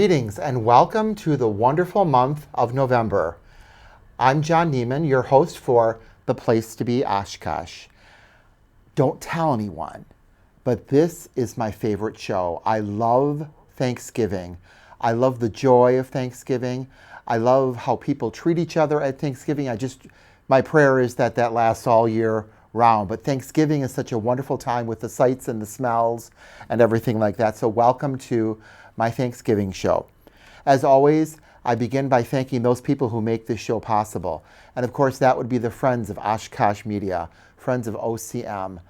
Greetings and welcome to the wonderful month of November. I'm John Neiman, your host for The Place to Be Oshkosh. Don't tell anyone, but this is my favorite show. I love Thanksgiving. I love the joy of Thanksgiving. I love how people treat each other at Thanksgiving. My prayer is that lasts all year round. But Thanksgiving is such a wonderful time with the sights and the smells and everything like that. So welcome to my Thanksgiving show. As always, I begin by thanking those people who make this show possible. And of course, that would be the friends of Oshkosh Media, friends of OCM,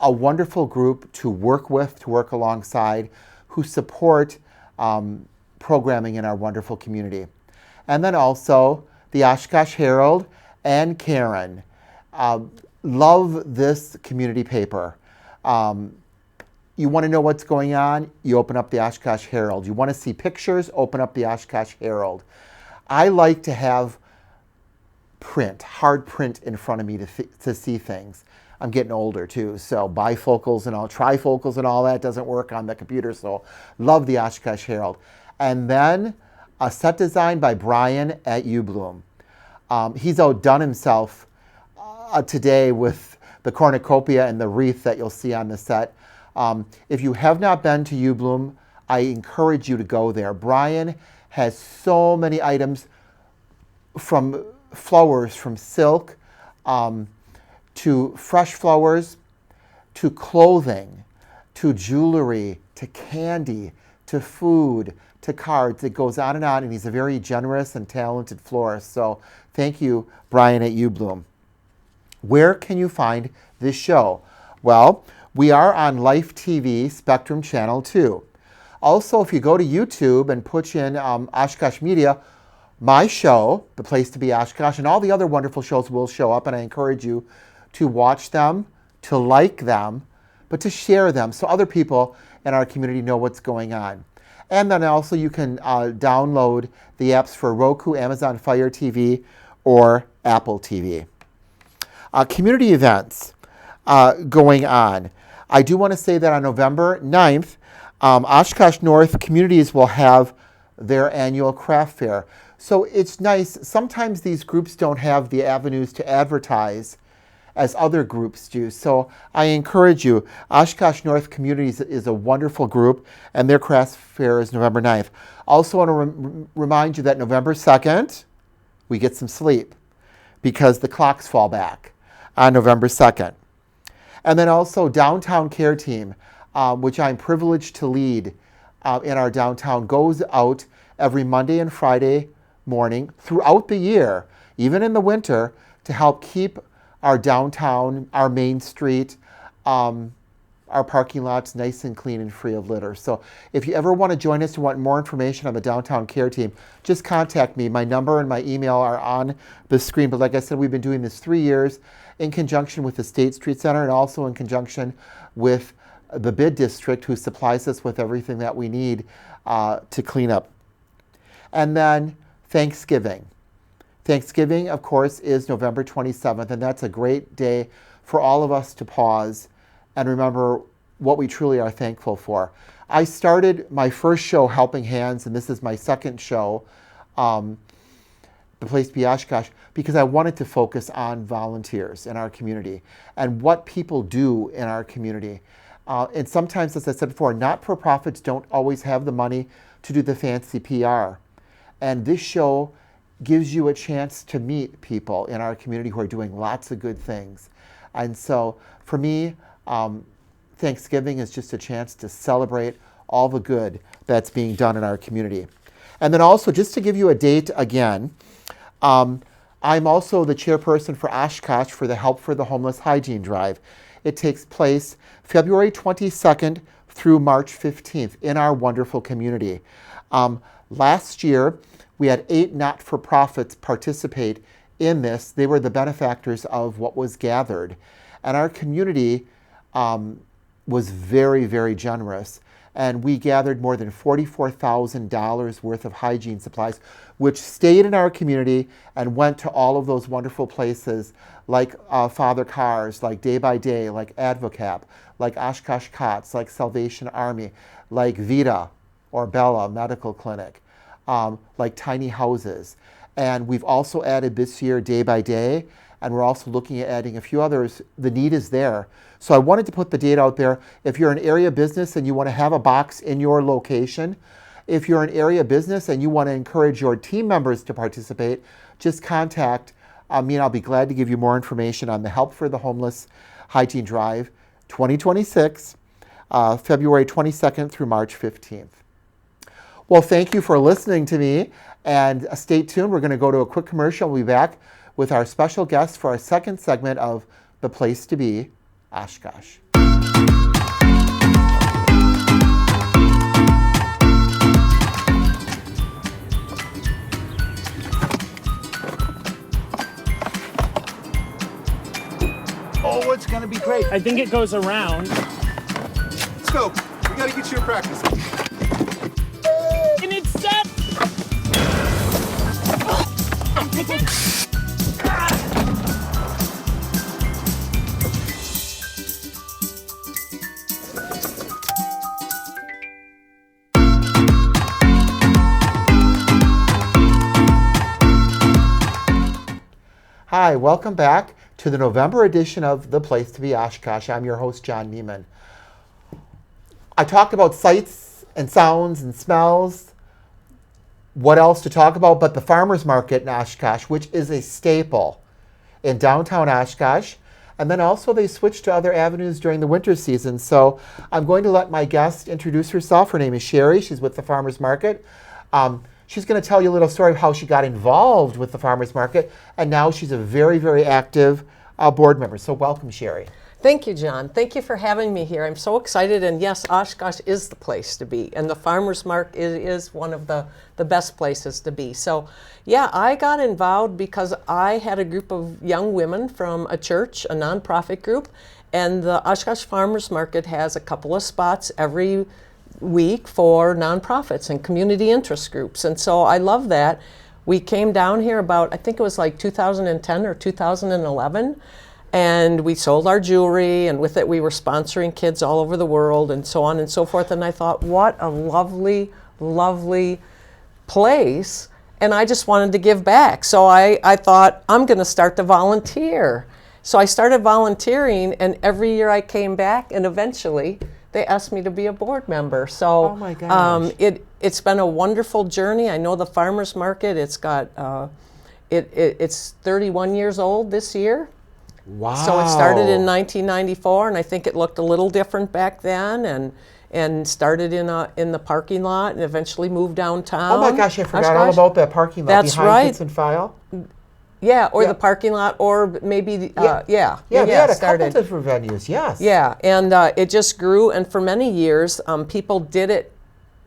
a wonderful group to work with, to work alongside, who support programming in our wonderful community. And then also the Oshkosh Herald and Karen. Love this community paper. You want to know what's going on? You open up the Oshkosh Herald. You want to see pictures? Open up the Oshkosh Herald. I like to have print, hard print in front of me to see things. I'm getting older too, so bifocals and trifocals and all that doesn't work on the computer, so love the Oshkosh Herald. And then a set design by Brian at Ubloom. He's outdone himself today with the cornucopia and the wreath that you'll see on the set. If you have not been to Ubloom, I encourage you to go there. Brian has so many items, from flowers, from silk, to fresh flowers, to clothing, to jewelry, to candy, to food, to cards. It goes on, and he's a very generous and talented florist. So thank you, Brian at Ubloom. Where can you find this show? Well, we are on Life TV Spectrum Channel 2. Also, if you go to YouTube and put in Oshkosh Media, my show, The Place to Be Oshkosh, and all the other wonderful shows will show up, and I encourage you to watch them, to like them, but to share them so other people in our community know what's going on. And then also you can download the apps for Roku, Amazon Fire TV, or Apple TV. Community events going on. I do want to say that on November 9th, Oshkosh North communities will have their annual craft fair. So it's nice. Sometimes these groups don't have the avenues to advertise as other groups do. So I encourage you. Oshkosh North Communities is a wonderful group, and their craft fair is November 9th. Also want to remind you that November 2nd, we get some sleep because the clocks fall back on November 2nd. And then also Downtown Care Team, which I'm privileged to lead in our downtown, goes out every Monday and Friday morning throughout the year, even in the winter, to help keep our downtown, our Main Street, our parking lots nice and clean and free of litter. So if you ever want to join us and want more information on the Downtown Care Team, just contact me. My number and my email are on the screen. But like I said, we've been doing this 3 years in conjunction with the State Street Center and also in conjunction with the Bid District, who supplies us with everything that we need to clean up. And then Thanksgiving. Thanksgiving, of course, is November 27th, and that's a great day for all of us to pause and remember what we truly are thankful for. I started my first show, Helping Hands, and this is my second show, The Place to Be Oshkosh, because I wanted to focus on volunteers in our community and what people do in our community. And sometimes, as I said before, not-for-profits don't always have the money to do the fancy PR. And this show gives you a chance to meet people in our community who are doing lots of good things. And so for me, Thanksgiving is just a chance to celebrate all the good that's being done in our community. And then also, just to give you a date again, I'm also the chairperson for Oshkosh for the Help for the Homeless Hygiene Drive. It takes place February 22nd through March 15th in our wonderful community. Last year, we had 8 not-for-profits participate in this. They were the benefactors of what was gathered. And our community was very, very generous. And we gathered more than $44,000 worth of hygiene supplies, which stayed in our community and went to all of those wonderful places like Father Carr's, like Day by Day, like Advocap, like Oshkosh Cots, like Salvation Army, like Vita, or Bella Medical Clinic, like tiny houses. And we've also added this year Day by Day, and we're also looking at adding a few others. The need is there. So I wanted to put the date out there. If you're an area business and you want to have a box in your location, if you're an area business and you want to encourage your team members to participate, just contact me and I'll be glad to give you more information on the Help for the Homeless Hygiene Drive 2026, February 22nd through March 15th. Well, thank you for listening to me, and stay tuned. We're going to go to a quick commercial. We'll be back with our special guest for our second segment of The Place to Be, Oshkosh. Oh, it's gonna be great. I think it goes around. Let's go. We gotta get you in practice. And it's set! Hi, welcome back to the November edition of The Place to Be, Oshkosh. I'm your host, John Neiman. I talked about sights and sounds and smells, what else to talk about, but the farmers market in Oshkosh, which is a staple in downtown Oshkosh. And then also they switched to other avenues during the winter season. So I'm going to let my guest introduce herself. Her name is Sherry. She's with the farmers market. She's going to tell you a little story of how she got involved with the farmers market, and now she's a very, very active board member. So welcome, Sherry. Thank you, John. Thank you for having me here. I'm so excited, and yes, Oshkosh is the place to be, and the farmers market is one of the best places to be. So yeah, I got involved because I had a group of young women from a church, a nonprofit group, and the Oshkosh Farmers Market has a couple of spots every week for nonprofits and community interest groups. And so I love that. We came down here about, I think it was like 2010 or 2011, and we sold our jewelry, and with it we were sponsoring kids all over the world and so on and so forth. And I thought, what a lovely, lovely place. And I just wanted to give back. So I thought, I'm going to start to volunteer. So I started volunteering, and every year I came back, and eventually they asked me to be a board member. So Oh my gosh. It's been a wonderful journey. I know the farmers market. It's got it's 31 years old this year. Wow. So it started in 1994, and I think it looked a little different back then, and started in the parking lot, and eventually moved downtown. Oh my gosh, I forgot all Oshkosh. about that parking lot That's behind right. Hits and File. Yeah, or Yeah. the parking lot, or maybe Yeah, they had a started. couple different venues, yes. Yeah, and it just grew, and for many years, people did it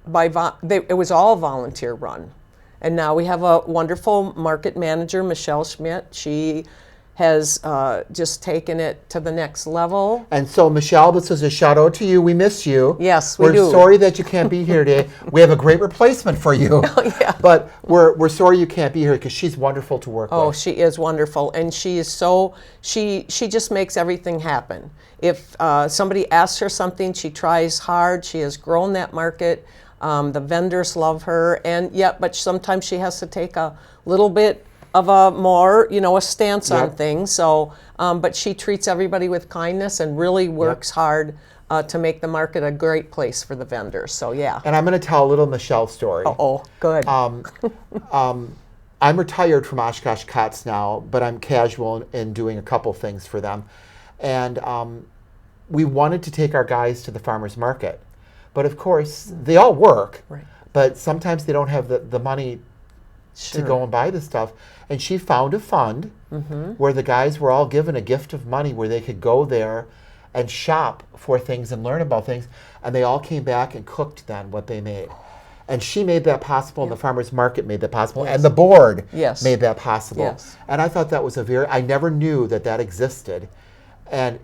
by it was all volunteer run, and now we have a wonderful market manager, Michelle Schmidt. She has just taken it to the next level. And so, Michelle, this is a shout out to you. We miss you. Yes, we We're do. sorry that you can't be here today. We have a great replacement for you. Yeah. But we're sorry you can't be here because she's wonderful to work Oh, with. she is wonderful, and she is so she just makes everything happen. If somebody asks her something, she tries hard. She has grown that market. The vendors love her, but sometimes she has to take a little bit of a more, a stance on Yep. things. So, but she treats everybody with kindness and really works hard to make the market a great place for the vendors. So, yeah. And I'm going to tell a little Michelle story. Oh, good. I'm retired from Oshkosh Cots now, but I'm casual in doing a couple things for them. And we wanted to take our guys to the farmers market. But of course, they all work, Right. but sometimes they don't have the money to go and buy the stuff. And she found a fund where the guys were all given a gift of money where they could go there and shop for things and learn about things. And they all came back and cooked then what they made. And she made that possible, and the farmers market made that possible, and the board Yes. made that possible. Yes. And I thought that was I never knew that existed. And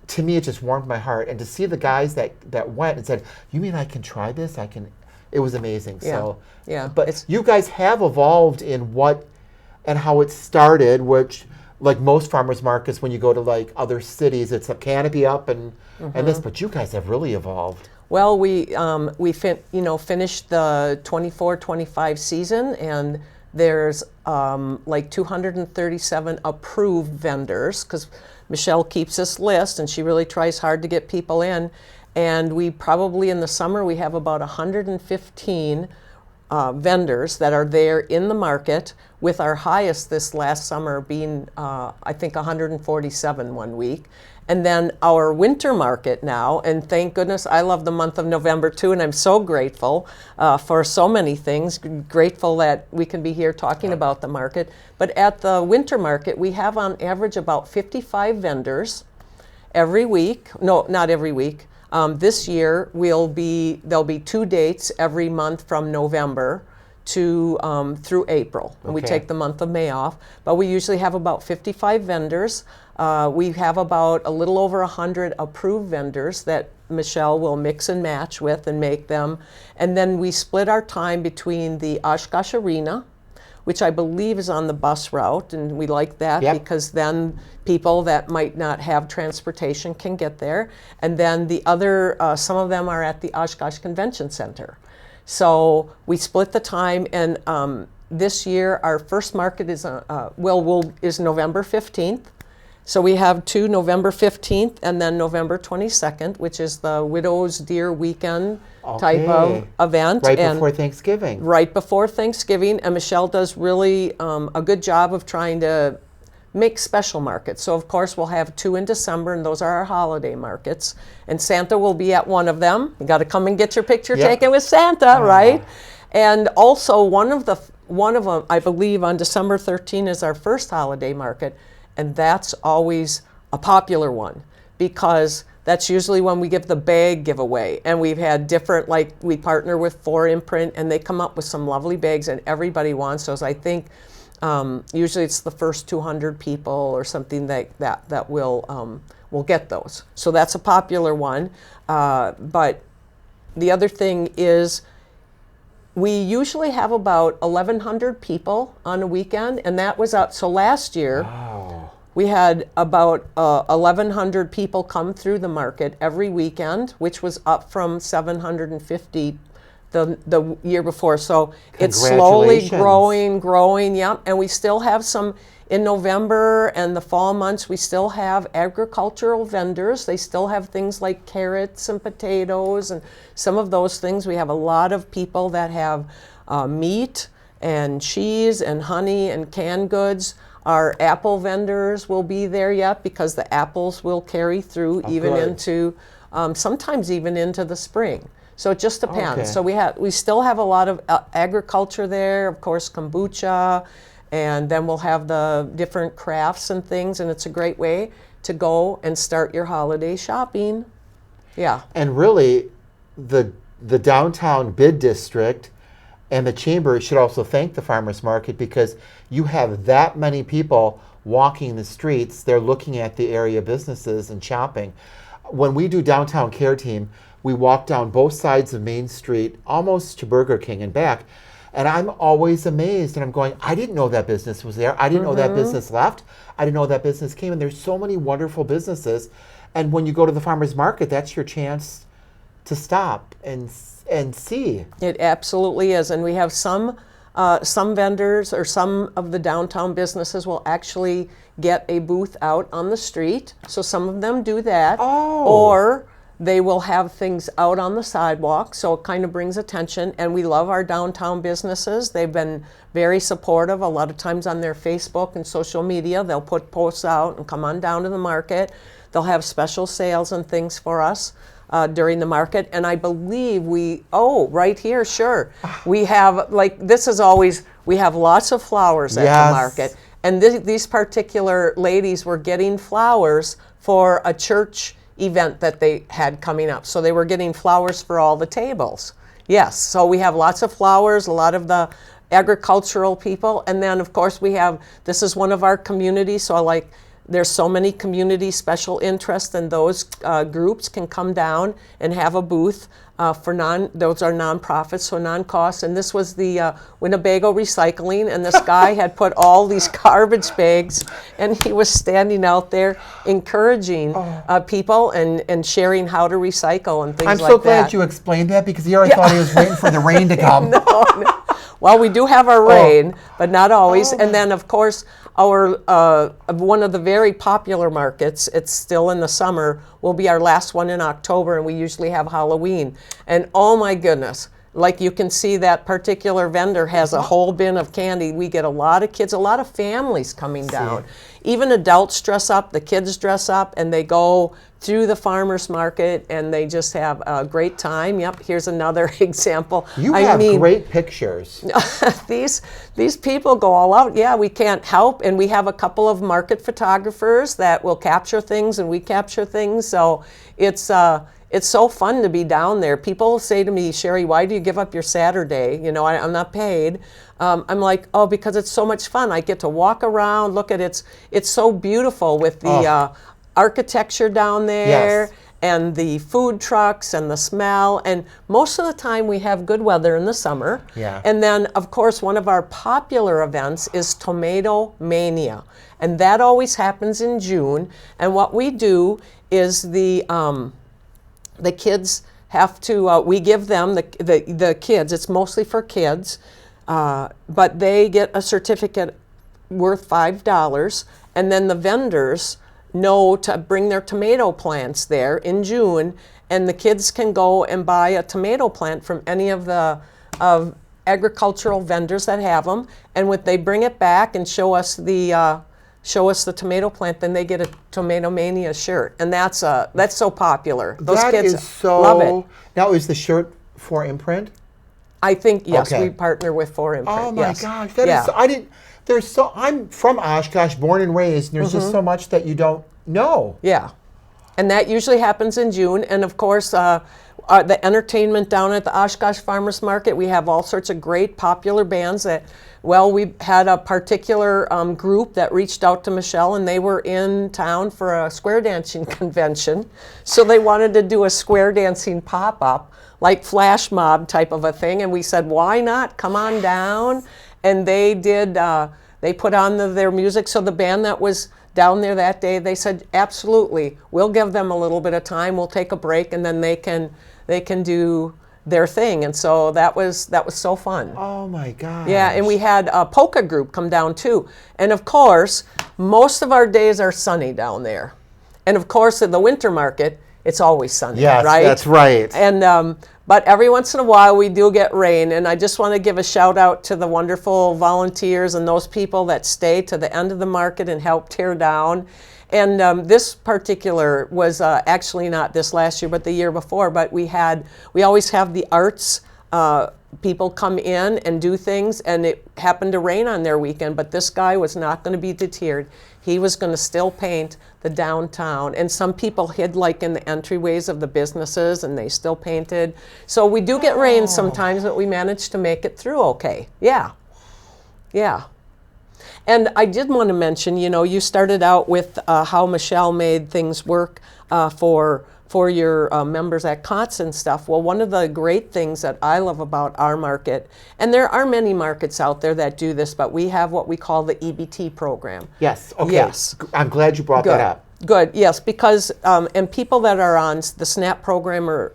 to me, it just warmed my heart. And to see the guys that went and said, "You mean I can try this? It was amazing." Yeah. So, Yeah. But you guys have evolved in what and how it started, which like most farmers markets, when you go to like other cities, it's a canopy up and this, but you guys have really evolved. Well, finished the 24-25 season, and there's like 237 approved vendors, because Michelle keeps this list and she really tries hard to get people in. And we probably in the summer we have about 115 vendors that are there in the market, with our highest this last summer being I think 147 one week. And then our winter market now, and thank goodness, I love the month of November too, and I'm so grateful for so many things. Grateful that we can be here talking about the market. But at the winter market, we have on average about 55 vendors every week. No, not every week. This year there'll be 2 dates every month from November to through April. And we take the month of May off. But we usually have about 55 vendors. We have about a little over 100 approved vendors that Michelle will mix and match with and make them. And then we split our time between the Oshkosh Arena, which I believe is on the bus route, and we like that because then people that might not have transportation can get there. And then the other, some of them are at the Oshkosh Convention Center. So we split the time, and this year our first market is is November 15th. So we have 2, November 15th and then November 22nd, which is the Widow's Deer Weekend type of event. Right before Thanksgiving. Right before Thanksgiving. And Michelle does really a good job of trying to make special markets. So of course we'll have 2 in December, and those are our holiday markets. And Santa will be at one of them. You got to come and get your picture taken with Santa, right? And also one of them, I believe, on December 13th is our first holiday market. And that's always a popular one, because that's usually when we give the bag giveaway. And we've had different, like we partner with 4 Imprint, and they come up with some lovely bags, and everybody wants those. I think usually it's the first 200 people or something that will get those. So that's a popular one. But the other thing is, we usually have about 1,100 people on a weekend, and that was up. So last year, we had about 1,100 people come through the market every weekend, which was up from 750 the year before. So it's slowly growing, And we still have some in November and the fall months. We still have agricultural vendors. They still have things like carrots and potatoes and some of those things. We have a lot of people that have meat and cheese and honey and canned goods. Our apple vendors will be there yet, because the apples will carry through into sometimes even into the spring. So it just depends. So we still have a lot of agriculture there, of course, kombucha, and then we'll have the different crafts and things, and it's a great way to go and start your holiday shopping. Yeah. And really, the downtown bid district and the chamber should also thank the farmers market, because you have that many people walking the streets. They're looking at the area businesses and shopping. When we do Downtown Care Team, we walk down both sides of Main Street, almost to Burger King and back. And I'm always amazed, and I'm going, I didn't know that business was there. I didn't know that business left. I didn't know that business came. And there's so many wonderful businesses. And when you go to the farmers market, that's your chance to stop and see. It absolutely is. And we have some vendors, or some of the downtown businesses will actually get a booth out on the street. So some of them do that. Or they will have things out on the sidewalk, so it kind of brings attention. And we love our downtown businesses. They've been very supportive. A lot of times on their Facebook and social media, they'll put posts out and come on down to the market. They'll have special sales and things for us during the market. And I believe right here, sure. We have, we have lots of flowers at the market. And these particular ladies were getting flowers for a church event that they had coming up. So they were getting flowers for all the tables. Yes, so we have lots of flowers, a lot of the agricultural people. And then of course this is one of our communities, so There's so many community special interests, and those groups can come down and have a booth for those are nonprofits, so non-cost. And this was the Winnebago Recycling, and this guy had put all these garbage bags, and he was standing out there encouraging people and sharing how to recycle and things like I'm that. so glad you explained that, because here I thought he was waiting for the rain to come. No. Well, we do have our rain, but not always. And then, of course, our one of the very popular markets, it's still in the summer, will be our last one in October, and we usually have Halloween. And oh my goodness, like you can see, that particular vendor has a whole bin of candy. We get a lot of kids, a lot of families coming down. Even adults dress up, the kids dress up, and they go through the farmers market, and they just have a great time. Yep, here's another example. You have great pictures. These people go all out. Yeah, we can't help, and we have a couple of market photographers that will capture things, and we capture things. So it's so fun to be down there. People say to me, Sherry, why do you give up your Saturday? You know, I'm not paid. I'm like, oh, because it's so much fun. I get to walk around, look at it. It's so beautiful with the architecture down there. Yes. And the food trucks and the smell. And most of the time we have good weather in the summer. Yeah. And then, of course, one of our popular events is Tomato Mania. And that always happens in June. And what we do is the kids have to, we give them, the kids, it's mostly for kids, but they get a certificate worth $5. And then the vendors know to bring their tomato plants there in June, and the kids can go and buy a tomato plant from any of the agricultural vendors that have them. And when they bring it back and show us the tomato plant, then they get a Tomato Mania shirt, and that's so popular. Those kids love it. Now, is the shirt for imprint? I think yes, Okay. we partner with 4imprint. Oh my yes. gosh, I didn't. I'm from Oshkosh, born and raised, and there's just so much that you don't know. Yeah, and that usually happens in June. And of course, the entertainment down at the Oshkosh Farmers Market, we have all sorts of great popular bands that, well, we had a particular group that reached out to Michelle, and they were in town for a square dancing convention. So they wanted to do a square dancing pop-up, like flash mob type of a thing. And we said, why not? Come on down. And they did, they put on their music. So the band that was down there that day, they said, absolutely, we'll give them a little bit of time, we'll take a break, and then they can do their thing. And so that was so fun. Oh my gosh. Yeah, and we had a polka group come down too. And of course, most of our days are sunny down there. And of course, at the winter market, it's always sunny, Yes, right? that's right. And but every once in a while we do get rain, and I just want to give a shout out to the wonderful volunteers and those people that stay to the end of the market and help tear down. And this particular was actually not this last year, but the year before. But we always have the arts people come in and do things, and it happened to rain on their weekend, but this guy was not going to be deterred. He was going to still paint the downtown, and some people hid like in the entryways of the businesses, and they still painted. So we do get rain sometimes, but we manage to make it through okay. Yeah. And I did want to mention, you started out with how Michelle made things work for your members at COTS and stuff. Well, one of the great things that I love about our market, and there are many markets out there that do this, but we have what we call the EBT program. Yes, okay. Yes. I'm glad you brought that up. Good, yes, because, and people that are on the SNAP program or,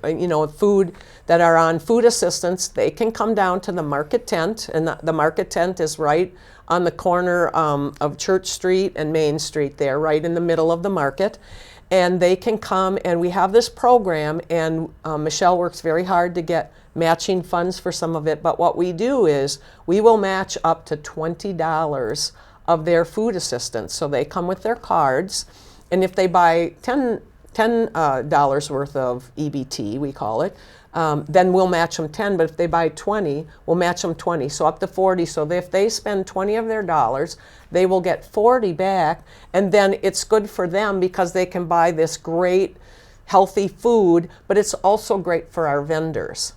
food, that are on food assistance, they can come down to the market tent, and the market tent is right on the corner of Church Street and Main Street there, right in the middle of the market. And they can come, and we have this program, and Michelle works very hard to get matching funds for some of it, but what we do is we will match up to $20 of their food assistance. So they come with their cards, and if they buy $10 worth of EBT, we call it, then we'll match them 10, but if they buy 20, we'll match them 20, so up to 40. So if they spend 20 of their dollars, they will get 40 back, and then it's good for them because they can buy this great healthy food, but it's also great for our vendors.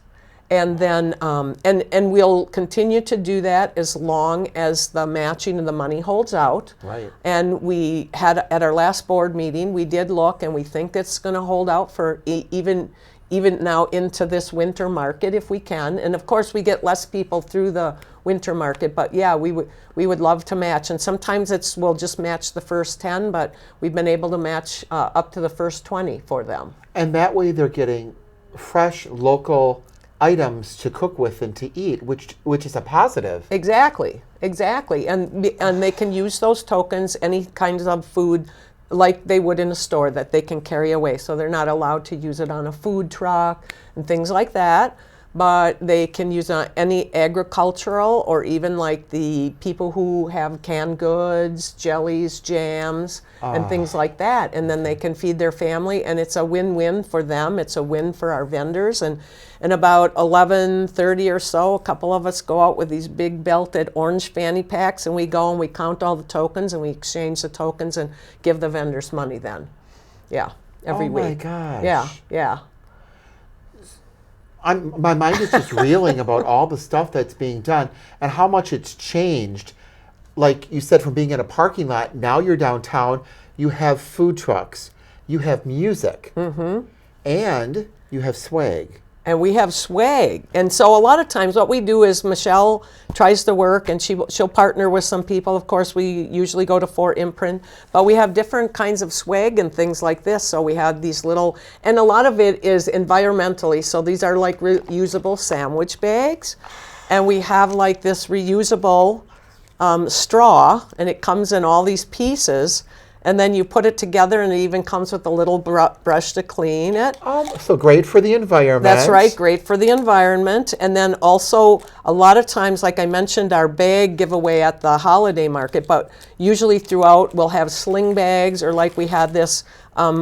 And then, and we'll continue to do that as long as the matching of the money holds out. Right. And we had, at our last board meeting, we did look, and we think it's going to hold out for even now into this winter market if we can. And of course, we get less people through the winter market, but yeah, we would love to match. And sometimes we'll just match the first 10, but we've been able to match up to the first 20 for them. And that way they're getting fresh, local items to cook with and to eat, which is a positive. Exactly. And they can use those tokens, any kinds of food, like they would in a store, that they can carry away. So they're not allowed to use it on a food truck and things like that. But they can use any agricultural, or even like the people who have canned goods, jellies, jams, and things like that. And then they can feed their family, and it's a win-win for them. It's a win for our vendors. And about 11:30 or so, a couple of us go out with these big belted orange fanny packs, and we go and we count all the tokens, and we exchange the tokens and give the vendors money then. Yeah, every week. Oh my gosh. Yeah. My mind is just reeling about all the stuff that's being done and how much it's changed. Like you said, from being in a parking lot, now you're downtown, you have food trucks, you have music, and you have swag. And we have swag. And so a lot of times what we do is Michelle tries to work, and she'll partner with some people. Of course, we usually go to Fort Imprint, but we have different kinds of swag and things like this. So we have these little, and a lot of it is environmentally. So these are like reusable sandwich bags. And we have like this reusable straw, and it comes in all these pieces. And then you put it together, and it even comes with a little brush to clean it. So great for the environment. That's right, great for the environment. And then also, a lot of times, like I mentioned, our bag giveaway at the holiday market, but usually throughout we'll have sling bags, or like we had this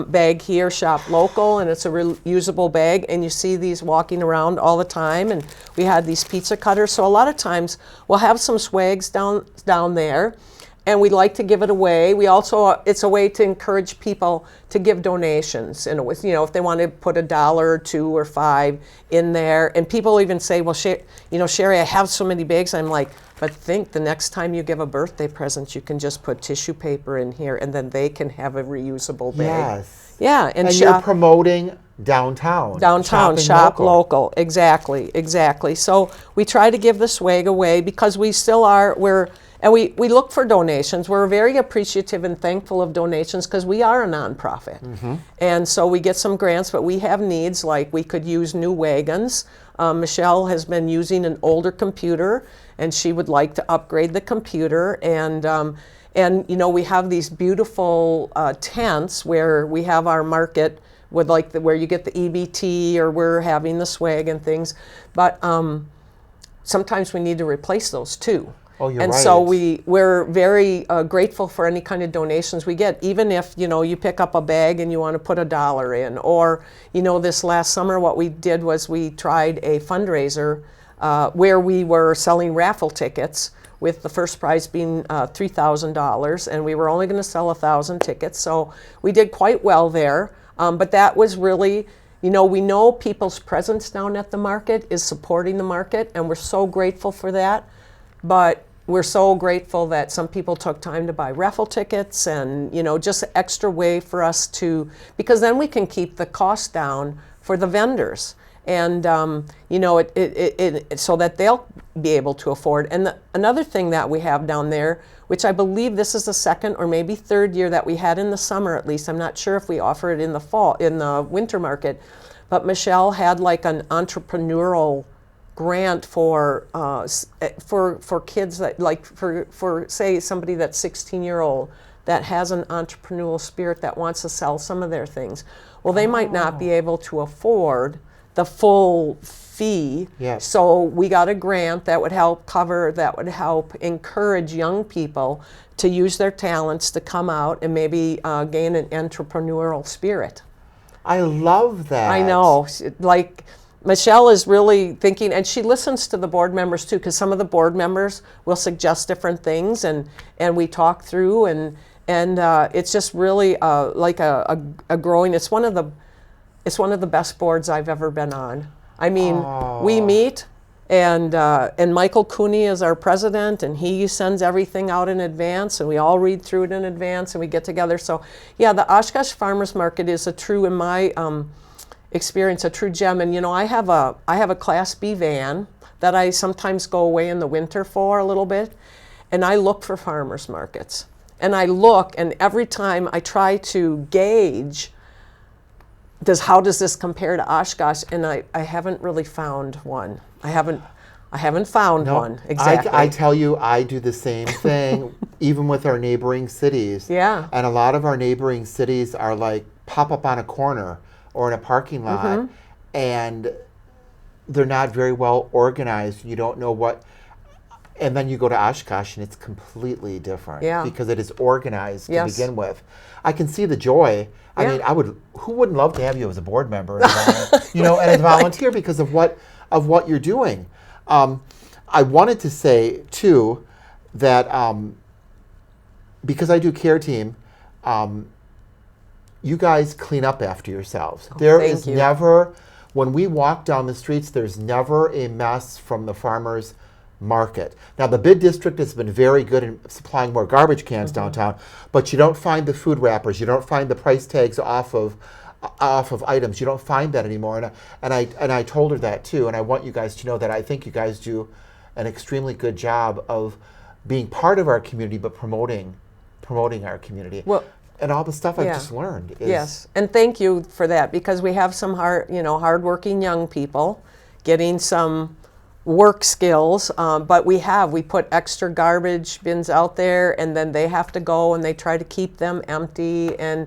bag here, Shop Local, and it's a reusable bag, and you see these walking around all the time. And we had these pizza cutters. So a lot of times we'll have some swags down there, and we'd like to give it away. We also, it's a way to encourage people to give donations. And with, if they want to put $1 or $2 or $5 in there. And people even say, well, Sherry, I have so many bags. I'm like, but think the next time you give a birthday present, you can just put tissue paper in here, and then they can have a reusable bag. Yes. Yeah. And you're promoting downtown. Shop local. Exactly. So we try to give the swag away because we still and we look for donations. We're very appreciative and thankful of donations because we are a nonprofit. And so we get some grants, but we have needs, like we could use new wagons. Michelle has been using an older computer, and she would like to upgrade the computer. And we have these beautiful tents where we have our market with where you get the EBT, or we're having the swag and things. But sometimes we need to replace those too. Oh, you're and right. so we're very grateful for any kind of donations we get, even if you pick up a bag and you want to put $1 in, or this last summer what we did was we tried a fundraiser where we were selling raffle tickets, with the first prize being $3,000, and we were only going to sell 1,000 tickets, so we did quite well there. But that was really, we know people's presence down at the market is supporting the market, and we're so grateful for that. But we're so grateful that some people took time to buy raffle tickets, and just an extra way for us to, because then we can keep the cost down for the vendors, and so that they'll be able to afford. And another thing that we have down there, which I believe this is the second or maybe third year that we had in the summer, at least. I'm not sure if we offer it in the fall, in the winter market, but Michelle had like an entrepreneurial grant for kids that, like, for say somebody that's 16-year-old that has an entrepreneurial spirit that wants to sell some of their things. Well, they might not be able to afford the full fee. Yes. So we got a grant that would help encourage young people to use their talents to come out and maybe gain an entrepreneurial spirit. I love that. I know. Like, Michelle is really thinking, and she listens to the board members too, because some of the board members will suggest different things, and we talk through, and it's just really like a growing. It's one of the best boards I've ever been on. I mean, we meet, and Michael Cooney is our president, and he sends everything out in advance, and we all read through it in advance, and we get together. So, yeah, the Oshkosh Farmers Market is a true, in my experience, a true gem. And I have a Class B van that I sometimes go away in the winter for a little bit, and I look for farmers markets. And I look, and every time I try to gauge, how does this compare to Oshkosh? And I haven't really found one. I haven't found one exactly. I tell you, I do the same thing, even with our neighboring cities. Yeah. And a lot of our neighboring cities are like pop up on a corner or in a parking lot, and they're not very well organized. You don't know what. And then you go to Oshkosh, and it's completely different because it is organized to begin with. I can see the joy. I mean, who wouldn't love to have you as a board member, and as a volunteer because of what you're doing. I wanted to say too that because I do care team, you guys clean up after yourselves. There is never, when we walk down the streets, there's never a mess from the farmers market. Now, the bid district has been very good in supplying more garbage cans downtown, but you don't find the food wrappers, you don't find the price tags off of items. You don't find that anymore. And I told her that too. And I want you guys to know that I think you guys do an extremely good job of being part of our community, but promoting our community. Well, and all the stuff I've just learned. Yes, and thank you for that, because we have some hardworking young people getting some work skills, but we put extra garbage bins out there, and then they have to go and they try to keep them empty. And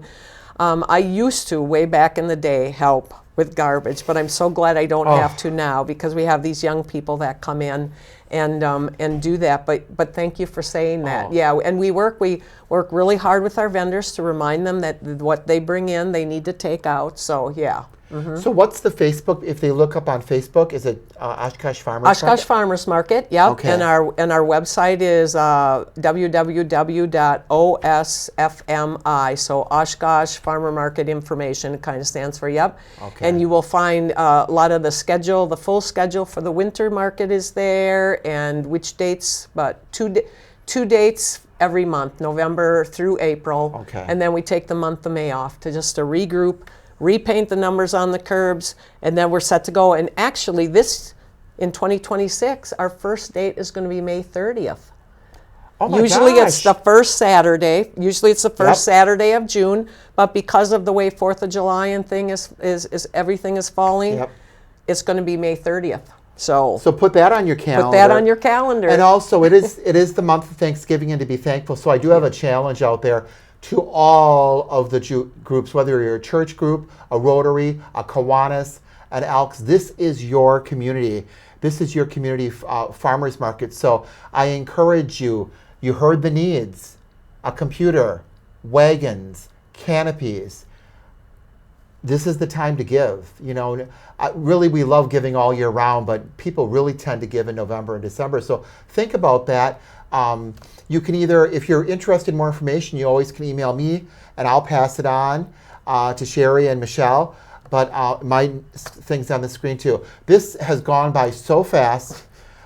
I used to, way back in the day, help with garbage, but I'm so glad I don't have to now, because we have these young people that come in and do that. But thank you for saying that. Yeah, and we work really hard with our vendors to remind them that what they bring in, they need to take out. So yeah. So what's the Facebook? If they look up on Facebook, is it Oshkosh Farmers Market? Oshkosh Farmers Market, yeah. Okay. And our website is www.osfmi. So Oshkosh Farmer Market Information, it kind of stands for Okay. And you will find a lot of the schedule. The full schedule for the winter market is there, and which dates, but two dates every month, November through April. Okay. And then we take the month of May off to regroup, repaint the numbers on the curbs, and then we're set to go. And actually, in 2026, our first date is going to be May 30th. Oh my Usually gosh. it's the first Saturday. Usually it's the first Saturday of June, but because of the way 4th of July and thing is everything is falling, it's going to be May 30th. So put that on your calendar. Put that on your calendar. And also, it is the month of Thanksgiving, and to be thankful. So I do have a challenge out there to all of the groups, whether you're a church group, a Rotary, a Kiwanis, an Elks. This is your community. This is your community farmers market. So I encourage you. You heard the needs: a computer, wagons, canopies. This is the time to give. Really, we love giving all year round, but people really tend to give in November and December. So think about that. You can either, if you're interested in more information, you always can email me, and I'll pass it on to Sherry and Michelle. But my thing's on the screen too. This has gone by so fast.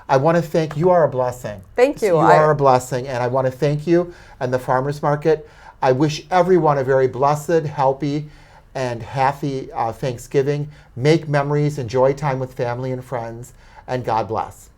I want to thank you. Are a blessing. Thank you. You are a blessing, and I want to thank you and the farmers market. I wish everyone a very blessed, healthy, and happy Thanksgiving. Make memories, enjoy time with family and friends, and God bless.